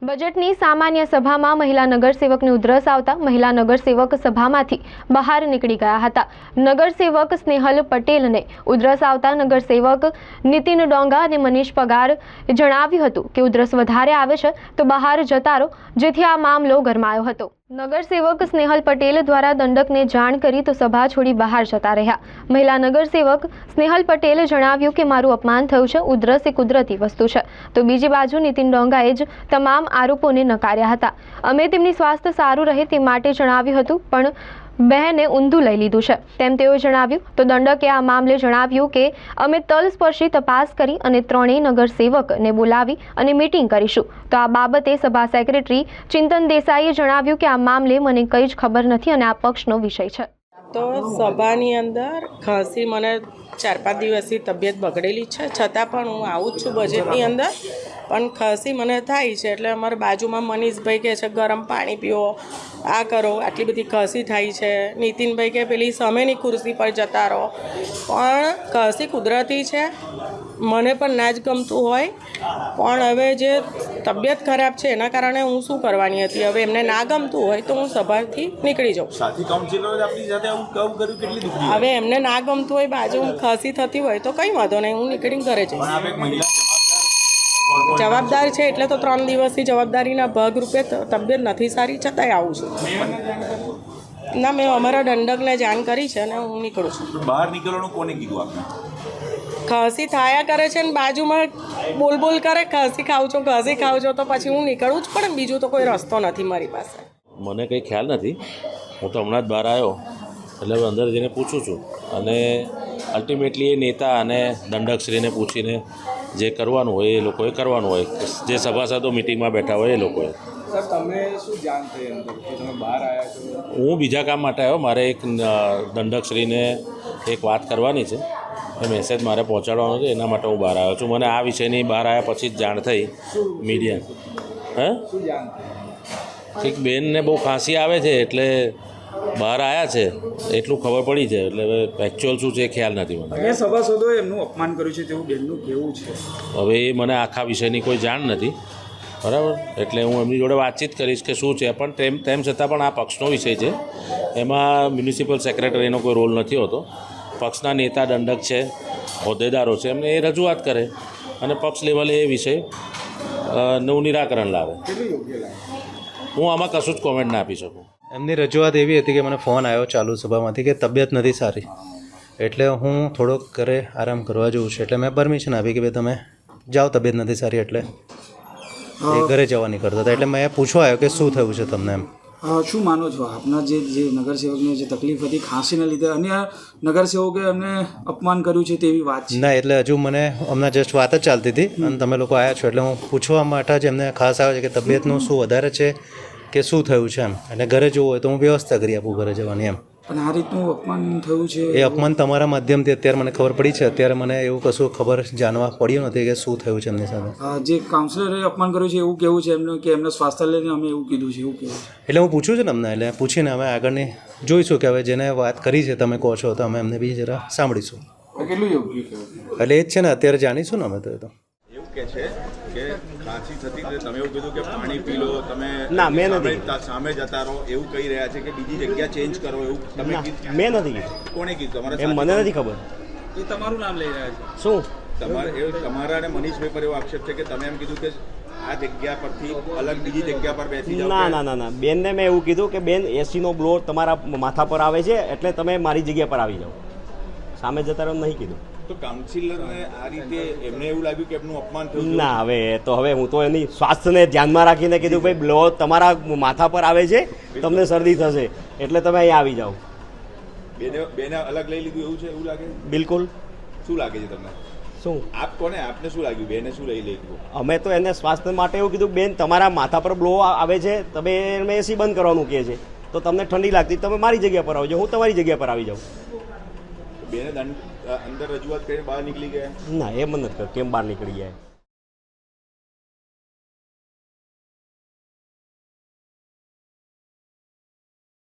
બજેટની સામાન્ય સભામાં મહિલા નગરસેવકની ઉધરસ આવતા મહિલા નગરસેવક સભામાંથી બહાર નીકળી ગયા હતા. નગરસેવક સ્નેહલ પટેલને ઉધરસ આવતા નગરસેવક નીતિન ડોંગા અને મનીષ પગાર જણાવ્યું હતું કે ઉધરસ વધારે આવે છે તો બહાર જતા રહો, જેથી આ મામલો ગરમાયો હતો. નગરસેવક સ્નેહલ પટેલ દ્વારા દંડકને જાણ કરી તો સભા છોડી બહાર જતા રહ્યા. મહિલા નગરસેવક સ્નેહલ પટેલે જણાવ્યું કે મારું અપમાન થયું છે, ઉધરસ એ કુદરતી વસ્તુ છે. તો બીજી બાજુ નીતિન ડોંગાએ જ તમામ આરોપોને નકાર્યા હતા. અમે તેમની સ્વાસ્થ્ય સારું રહે તે માટે જણાવ્યું હતું, પણ બહેને ઊંધું લઈ લીધું છે તેમ તેઓએ જણાવ્યું. તો દંડકે આ મામલે જણાવ્યું કે અમે તલસ્પર્શી તપાસ કરી અને ત્રણેય નગરસેવકને બોલાવી અને મીટિંગ કરીશું. તો આ બાબતે સભા સેક્રેટરી ચિંતન દેસાઈએ જણાવ્યું કે આ મામલે મને કંઈ જ ખબર નથી અને આ પક્ષનો વિષય છે. તો સભાની અંદર ખાંસી મને 4-5 દિવસથી તબિયત બગડેલી છે, છતાં પણ હું આવું જ છું બજેટની અંદર. પણ ખાંસી મને થાય છે એટલે અમારા બાજુમાં મનીષભાઈ કહે છે ગરમ પાણી પીવો, આ કરો, આટલી બધી ખાંસી થાય છે. નીતિનભાઈ કે પેલી સામેની ખુરશી પર જતા રહો. પણ ખાંસી કુદરતી છે, મને પણ ના જ ગમતું હોય. પણ હવે જે તબિયત ખરાબ છે એના કારણે હું શું કરવાની હતી. હવે એમને ના ગમતું હોય તો હું સભાથી નીકળી જાઉં. હવે એમને ના ગમતું હોય, બાજુ ખાંસી થતી હોય તો કંઈ વાંધો નહીં, હું નીકળીને ઘરે જઈશ. જવાબદાર છે એટલે તો 3 દિવસથી જવાબદારીના ભાગરૂપે તબિયત નથી સારી છતાંય આવું છું. ના, મેં અમારા દંડકને જાણ કરી છે અને હું નીકળું છું. બહાર નીકળવાનું કોને કીધું આપને? ખાંસી થાયા કરે છે ને બાજુમાં બોલ કરે, ખાંસી ખાવ છો તો પછી હું નીકળવું જ પડે. બીજું તો કોઈ રસ્તો નથી મારી પાસે. મને કંઈ ખ્યાલ નથી. હું તો હમણાં જ બહાર આવ્યો એટલે હવે અંદર જઈને પૂછું છું અને અલ્ટિમેટલી એ નેતા અને દંડકશ્રીને પૂછીને જે કરવાનું હોય એ લોકોએ કરવાનું હોય, જે સભાસદો મિટિંગમાં બેઠા હોય એ લોકોએ. સર, તમે શું જાણ થઈ અંદર કે તમે બહાર આવ્યા છો? હું બીજા કામ માટે આવ્યો. મારે એક દંડકશ્રીને એક વાત કરવાની છે, એ મેસેજ મારે પહોંચાડવાનો છે, એના માટે હું બહાર આવ્યો છું. મને આ વિષયની બહાર આવ્યા પછી જ જાણ થઈ મીડિયા. શું જાણ થઈ? એક બેનને બહુ ખાંસી આવે છે એટલે બહાર આવ્યા છે, એટલું ખબર પડી છે. એટલે હવે એકચ્યુઅલ શું છે એ ખ્યાલ નથી મને. અહીંયા સભાસદોએ એમનું અપમાન કર્યું છે તેવું બેનનું કેવું છે? હવે એ મને આખા વિષયની કોઈ જાણ નથી, બરાબર. એટલે હું એમની જોડે વાતચીત કરીશ કે શું છે. પણ તેમ છતાં પણ આ પક્ષનો વિષય છે, એમાં મ્યુનિસિપલ સેક્રેટરીનો કોઈ રોલ નથી હોતો. પક્ષના નેતા દંડક છે, હોદ્દેદારો છે, એમને એ રજૂઆત કરે અને પક્ષ લેવલે એ વિષયનું નિરાકરણ લાવે. હું આમાં કશું જ કોમેન્ટ ના આપી શકું. એમની રજૂઆત એવી હતી કે મને ફોન આવ્યો ચાલુ સભામાંથી કે તબિયત નથી સારી, એટલે હું થોડોક ઘરે આરામ કરવા જઉં છું. એટલે મેં પરમિશન આપી કે ભાઈ તમે જાઓ, તબિયત નથી સારી. એટલે એ ઘરે જવા નીકળતા હતા. એટલે મેં પૂછવા આવ્યો કે શું થયું છે તમને એમ. શું માનો છો આપના જે નગરસેવકને જે તકલીફ હતી ખાંસીને લીધે, અન્ય નગરસેવકે એમને અપમાન કર્યું છે તેવી વાત છે? ના, એટલે હજુ મને હમણાં જસ્ટ વાત જ ચાલતી હતી અને તમે લોકો આવ્યા છો એટલે હું પૂછવા માટે જ એમને ખાસ આવે છે કે તબિયતનું શું વધારે છે કે શું થયું છે એમ. એટલે ઘરે જવું હોય તો હું વ્યવસ્થા કરી આપું ઘરે જવાની એમ. પણ આ રીતનું અપમાન થયું છે એ અપમાન તમારા માધ્યમથી અત્યારે મને ખબર પડી છે. અત્યારે મને એવું કશું ખબર જાણવા પડ્યું નથી કે શું થયું છે એમની સાથે. જે કાઉન્સિલરે અપમાન કર્યું છે એવું કેવું છે એમનું કે એમના સ્વાસ્થ્ય લઈને અમે એવું કીધું છે, એવું કેવું છે? એટલે હું પૂછું છું ને અમને, એટલે પૂછીને અમે આગળની જોઈશું કે હવે જેને વાત કરી છે તમે કહો છો તો અમે એમને બી જરા સાંભળીશું. કેટલું યોગ્ય એટલે એ જ છે ને, અત્યારે જાણીશું ને અમે તો. એવું કે છે કે ખાંસી થતી એટલે તમે એવું કીધું કે પાણી પી લો, તમે ના, મેં નથી. સામે જતા રહો એવું કહી રહ્યા છે કે બીજી જગ્યા ચેન્જ કરો એવું તમે કીધું? મેં નથી કીધું. કોણે કીધું? એમ મને નથી ખબર. એ તમારું નામ લઈ રહ્યા છે શું તમારા અને મનીષભાઈ પર એવો આક્ષેપ છે કે તમે એમ કીધું કે આ જગ્યા પરથી અલગ બીજી જગ્યા પર બેસી જાઓ? ના. બેનને મેં એવું કીધું કે બેન એસીનો બ્લો તમારા માથા પર આવે છે એટલે તમે મારી જગ્યા પર આવી જાઓ. સામે જતા રહો નહીં કીધું. તો કાઉન્સિલરને આ રીતે એમને એવું લાગ્યું કે એમનું અપમાન થયું? ના, હવે હું તો એની સ્વાસ્થ્યને ધ્યાનમાં રાખીને કીધું ભાઈ બ્લો તમારા માથા પર આવે છે, તમને શરદી થશે એટલે તમે અહીંયા આવી જાઓ. બેને અલગ લઈ લીધું એવું છે? એવું લાગે? બિલકુલ. શું લાગે છે તમને? શું આપને શું લાગ્યું? બેને શું લઈ લીધું? અમે તો એને સ્વાસ્થ્ય માટે એવું કીધું બેન તમારા માથા પર બ્લો આવે છે, તમે એસી બંધ કરવાનું કહે છે, તો તમને ઠંડી લાગતી તમે મારી જગ્યા પર આવજો, હું તમારી જગ્યા પર આવી જાઉં. બેને અંદર રજૂઆત કરીને બહાર નીકળી ગયા? ના, એ મને નથી કેમ બહાર નીકળી ગયા.